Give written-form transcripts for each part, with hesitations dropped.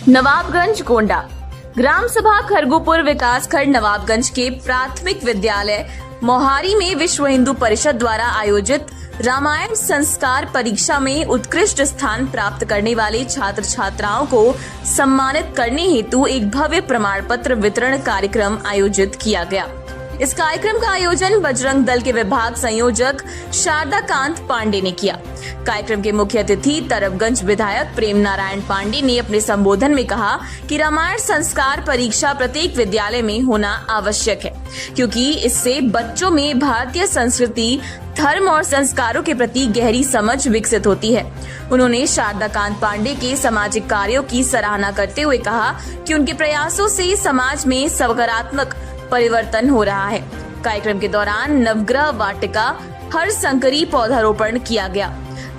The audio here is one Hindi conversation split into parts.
नवाबगंज गोंडा ग्राम सभा खरगोपुर विकास खंड नवाबगंज के प्राथमिक विद्यालय मोहारी में विश्व हिंदू परिषद द्वारा आयोजित रामायण संस्कार परीक्षा में उत्कृष्ट स्थान प्राप्त करने वाले छात्र छात्राओं को सम्मानित करने हेतु एक भव्य प्रमाण पत्र वितरण कार्यक्रम आयोजित किया गया। इस कार्यक्रम का आयोजन बजरंग दल के विभाग संयोजक शारदा कांत पांडे ने किया। कार्यक्रम के मुख्य अतिथि तरबगंज विधायक प्रेम नारायण पांडे ने अपने संबोधन में कहा कि रामायण संस्कार परीक्षा प्रत्येक विद्यालय में होना आवश्यक है, क्योंकि इससे बच्चों में भारतीय संस्कृति, धर्म और संस्कारों के प्रति गहरी समझ विकसित होती है। उन्होंने शारदा कांत पांडे के सामाजिक कार्यों की सराहना करते हुए कहा कि उनके प्रयासों से समाज में सकारात्मक परिवर्तन हो रहा है। कार्यक्रम के दौरान नवग्रह वाटिका हर संकरी पौधारोपण किया गया।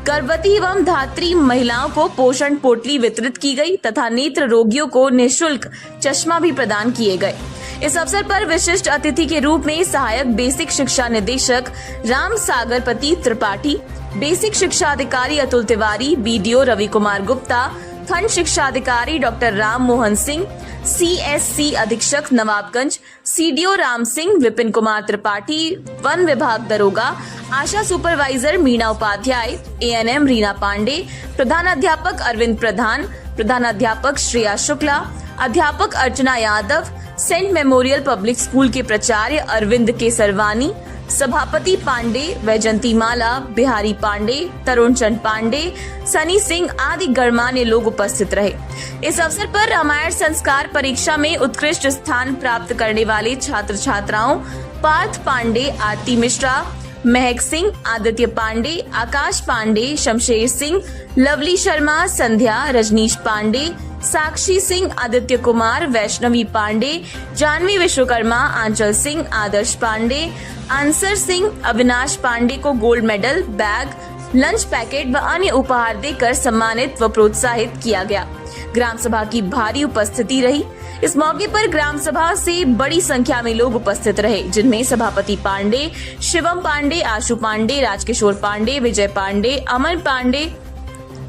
गर्भवती एवं धात्री महिलाओं को पोषण पोटली वितरित की गई तथा नेत्र रोगियों को निःशुल्क चश्मा भी प्रदान किए गए। इस अवसर पर विशिष्ट अतिथि के रूप में सहायक बेसिक शिक्षा निदेशक राम सागरपति त्रिपाठी, बेसिक शिक्षा अधिकारी अतुल तिवारी, बीडीओ रवि कुमार गुप्ता, खंड शिक्षा अधिकारी डॉक्टर राम मोहन सिंह, CSC अधीक्षक नवाबगंज CDO राम सिंह, विपिन कुमार त्रिपाठी, वन विभाग दरोगा, आशा सुपरवाइजर मीना उपाध्याय, ANM रीना पांडे, प्रधानाध्यापक अरविंद प्रधान, प्रधानाध्यापक श्रेया शुक्ला, अध्यापक Archana Yadav, saint memorial public school के प्राचार्य अरविंद केसरवानी, सभापति पांडे, वैजंती माला, बिहारी पांडे, तरुण चंद पांडे, सनी सिंह आदि गणमान्य लोग उपस्थित रहे। इस अवसर पर रामायण संस्कार परीक्षा में उत्कृष्ट स्थान प्राप्त करने वाले छात्र छात्राओं पार्थ पांडे, आरती मिश्रा, महक सिंह, आदित्य पांडे, आकाश पांडे, शमशेर सिंह, लवली शर्मा, संध्या, रजनीश पांडे, साक्षी सिंह, आदित्य कुमार, वैष्णवी पांडे, जानवी विश्वकर्मा, आंचल सिंह, आदर्श पांडे, आंसर सिंह, अविनाश पांडे को gold medal, bag, lunch packet व अन्य उपहार देकर सम्मानित व प्रोत्साहित किया गया। ग्राम सभा की भारी उपस्थिति रही। इस मौके पर ग्राम सभा से बड़ी संख्या में लोग उपस्थित रहे, जिनमें सभापति पांडे, शिवम पांडे, आशु पांडे, राजकिशोर पांडे, विजय पांडे, अमन पांडे,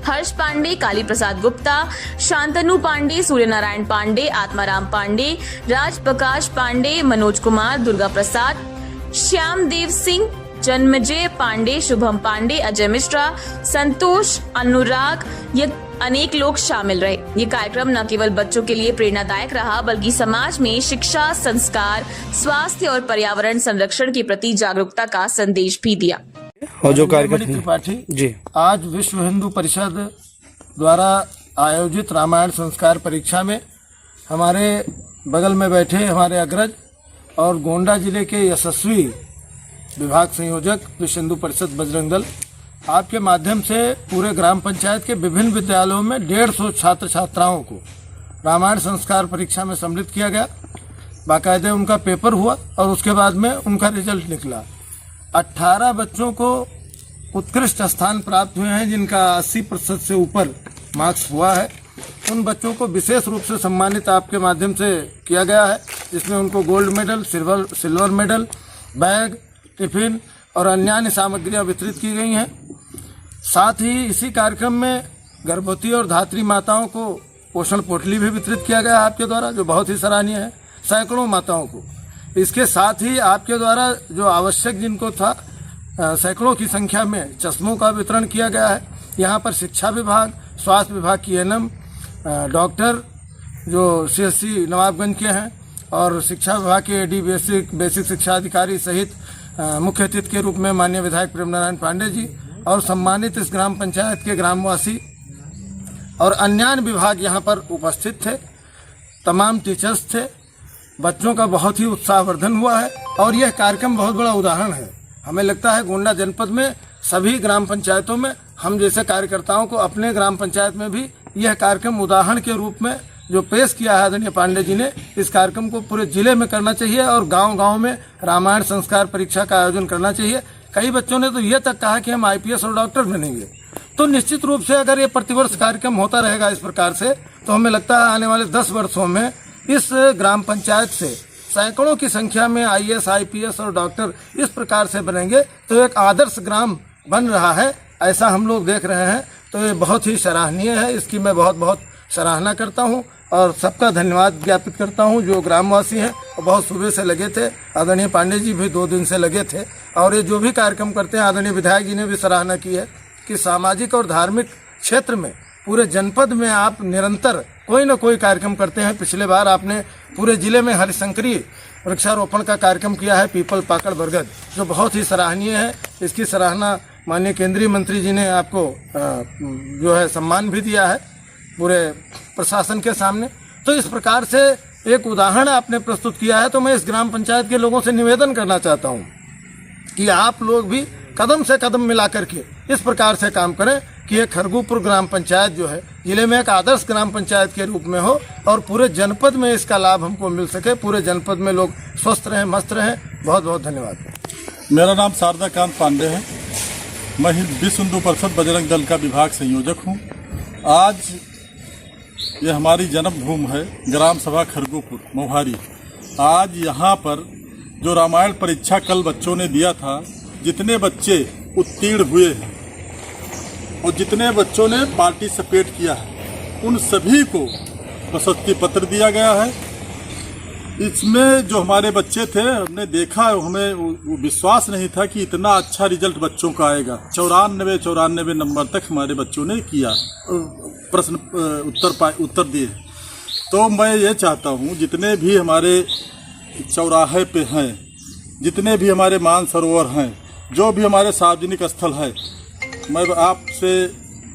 हर्ष पांडे, काली प्रसाद गुप्ता, शांतनु पांडे, सूर्य नारायण पांडे, आत्माराम पांडे, राज प्रकाश पांडे, मनोज कुमार, दुर्गा प्रसाद, श्याम देव सिंह, जन्मजय पांडे, शुभम पांडे, अजय मिश्रा, संतोष, अनुराग, ये अनेक लोग शामिल रहे। ये कार्यक्रम न केवल बच्चों के लिए प्रेरणादायक रहा, बल्कि समाज में शिक्षा, संस्कार, स्वास्थ्य और पर्यावरण संरक्षण के प्रति जागरूकता का संदेश भी दिया। और जो कार्यक्रम त्रिपाठी जी आज विश्व हिंदू परिषद द्वारा आयोजित रामायण संस्कार परीक्षा में हमारे बगल में बैठे हमारे अग्रज और गोंडा जिले के यशस्वी विभाग संयोजक विश्व हिंदू परिषद बजरंग दल, आपके माध्यम से पूरे ग्राम पंचायत के विभिन्न विद्यालयों में 150 छात्र छात्राओं को रामायण संस्कार परीक्षा में सम्मिलित किया गया। बाकायदे उनका पेपर हुआ और उसके बाद में उनका रिजल्ट निकला। 18 बच्चों को उत्कृष्ट स्थान प्राप्त हुए हैं, जिनका 80% से ऊपर मार्क्स हुआ है। उन बच्चों को विशेष रूप से सम्मानित आपके माध्यम से किया गया है, जिसमें उनको gold medal, silver medal, bag, tiffin और अन्य सामग्रियां वितरित की गई हैं। साथ ही इसी कार्यक्रम में गर्भवती और धात्री माताओं को पोषण पोटली भी वितरित किया गया आपके द्वारा, जो बहुत ही सराहनीय है, सैकड़ों माताओं को। इसके साथ ही आपके द्वारा जो आवश्यक जिनको था, सैकड़ों की संख्या में चश्मों का वितरण किया गया है। यहाँ पर शिक्षा विभाग, स्वास्थ्य विभाग की ANM, डॉक्टर जो CSC नवाबगंज के हैं और शिक्षा विभाग के AD बेसिक शिक्षा अधिकारी सहित मुख्य अतिथि के रूप में माननीय विधायक प्रेम नारायण पांडे जी और सम्मानित इस ग्राम पंचायत के ग्रामवासी और अन्य विभाग यहाँ पर उपस्थित थे। तमाम टीचर्स थे। बच्चों का बहुत ही उत्साहवर्धन हुआ है और यह कार्यक्रम बहुत बड़ा उदाहरण है। हमें लगता है गोंडा जनपद में सभी ग्राम पंचायतों में हम जैसे कार्यकर्ताओं को अपने ग्राम पंचायत में भी यह कार्यक्रम उदाहरण के रूप में जो पेश किया है आदरणीय पांडे जी ने, इस कार्यक्रम को पूरे जिले में करना चाहिए और गांव-गांव में रामायण संस्कार परीक्षा का आयोजन करना चाहिए। कई बच्चों ने तो ये तक कहा कि हम IPS और डॉक्टर बनेंगे। तो निश्चित रूप से अगर ये प्रतिवर्ष कार्यक्रम होता रहेगा इस प्रकार से, तो हमें लगता है आने वाले 10 वर्षों में इस ग्राम पंचायत से सैकड़ों की संख्या में IAS, IPS और डॉक्टर इस प्रकार से बनेंगे, तो एक आदर्श ग्राम बन रहा है, ऐसा हम लोग देख रहे हैं। तो ये बहुत ही सराहनीय है, इसकी मैं बहुत बहुत सराहना करता हूँ और सबका धन्यवाद ज्ञापित करता हूँ जो ग्रामवासी हैं। बहुत सुबह से लगे थे, आदरणीय पांडे जी भी 2 दिन से लगे थे और ये जो भी कार्यक्रम करते हैं, आदरणीय विधायक जी ने भी सराहना की है कि सामाजिक और धार्मिक क्षेत्र में पूरे जनपद में आप निरंतर कोई न कोई कार्यक्रम करते हैं। पिछले बार आपने पूरे जिले में हरिशंकरी वृक्षारोपण का कार्यक्रम किया है, पीपल पाकड़ बरगद, जो बहुत ही सराहनीय है। इसकी सराहना माननीय केंद्रीय मंत्री जी ने आपको जो है सम्मान भी दिया है पूरे प्रशासन के सामने। तो इस प्रकार से एक उदाहरण आपने प्रस्तुत किया है। तो मैं इस ग्राम पंचायत के लोगों से निवेदन करना चाहता हूँ कि आप लोग भी कदम से कदम मिला करके इस प्रकार से काम करें कि ये खरगूपुर ग्राम पंचायत जो है जिले में एक आदर्श ग्राम पंचायत के रूप में हो और पूरे जनपद में इसका लाभ हमको मिल सके, पूरे जनपद में लोग स्वस्थ रहें, मस्त रहें। बहुत बहुत धन्यवाद। मेरा नाम शारदा कांत पांडे है। मैं विश्व हिंदू परिषद बजरंग दल का विभाग संयोजक हूँ। आज ये हमारी जन्मभूमि है, ग्राम सभा खरगूपुर मोहारी। आज यहाँ पर जो रामायण परीक्षा कल बच्चों ने दिया था, जितने बच्चे उत्तीर्ण हुए हैं और जितने बच्चों ने पार्टिसिपेट किया है, उन सभी को प्रशस्ति पत्र दिया गया है। इसमें जो हमारे बच्चे थे, हमने देखा, हमें वो विश्वास नहीं था कि इतना अच्छा रिजल्ट बच्चों का आएगा। 94 नंबर तक हमारे बच्चों ने किया, प्रश्न उत्तर दिए। तो मैं ये चाहता हूँ जितने भी हमारे चौराहे पे हैं, जितने भी हमारे मानसरोवर हैं, जो भी हमारे सार्वजनिक स्थल है, मैं आपसे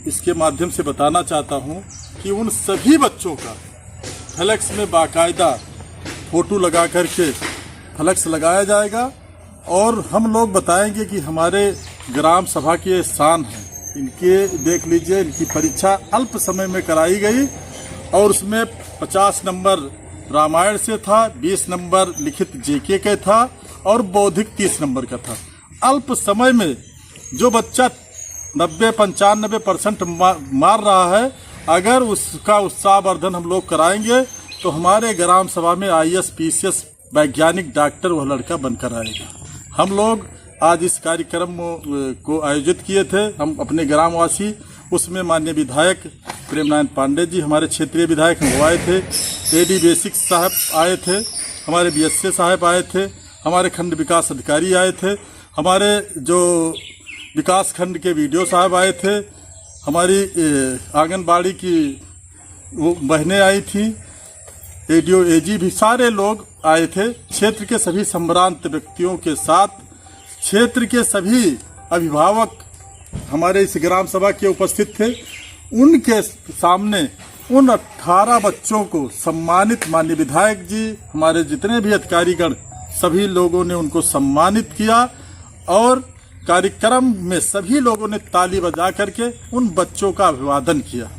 इसके माध्यम से बताना चाहता हूँ कि उन सभी बच्चों का फ्लैक्स में बाकायदा फोटो लगा करके फ्लैक्स लगाया जाएगा और हम लोग बताएंगे कि हमारे ग्राम सभा की ये शान है। इनके देख लीजिए, इनकी परीक्षा अल्प समय में कराई गई और उसमें 50 नंबर रामायण से था, 20 नंबर लिखित जेके का था और बौद्धिक 30 नंबर का था। अल्प समय में जो बच्चा 90-95% मार रहा है, अगर उसका उत्साहवर्धन हम लोग कराएंगे तो हमारे ग्राम सभा में IAS, PCS, वैज्ञानिक, डॉक्टर वह लड़का बनकर आएगा। हम लोग आज इस कार्यक्रम को आयोजित किए थे, हम अपने ग्रामवासी, उसमें माननीय विधायक प्रेमनारायण पांडे जी, हमारे क्षेत्रीय विधायक वो आए थे, AD बेसिक साहब आए थे, हमारे BSA साहब आए थे, हमारे खंड विकास अधिकारी आए थे, हमारे जो विकास खंड के VDO साहब आए थे, हमारी आंगनबाड़ी की वो बहनें आई थी, ADO AG भी सारे लोग आए थे। क्षेत्र के सभी संभ्रांत व्यक्तियों के साथ क्षेत्र के सभी अभिभावक हमारे इस ग्राम सभा के उपस्थित थे। उनके सामने उन 18 बच्चों को सम्मानित माननीय विधायक जी, हमारे जितने भी अधिकारीगण, सभी लोगों ने उनको सम्मानित किया और कार्यक्रम में सभी लोगों ने ताली बजा करके उन बच्चों का अभिवादन किया।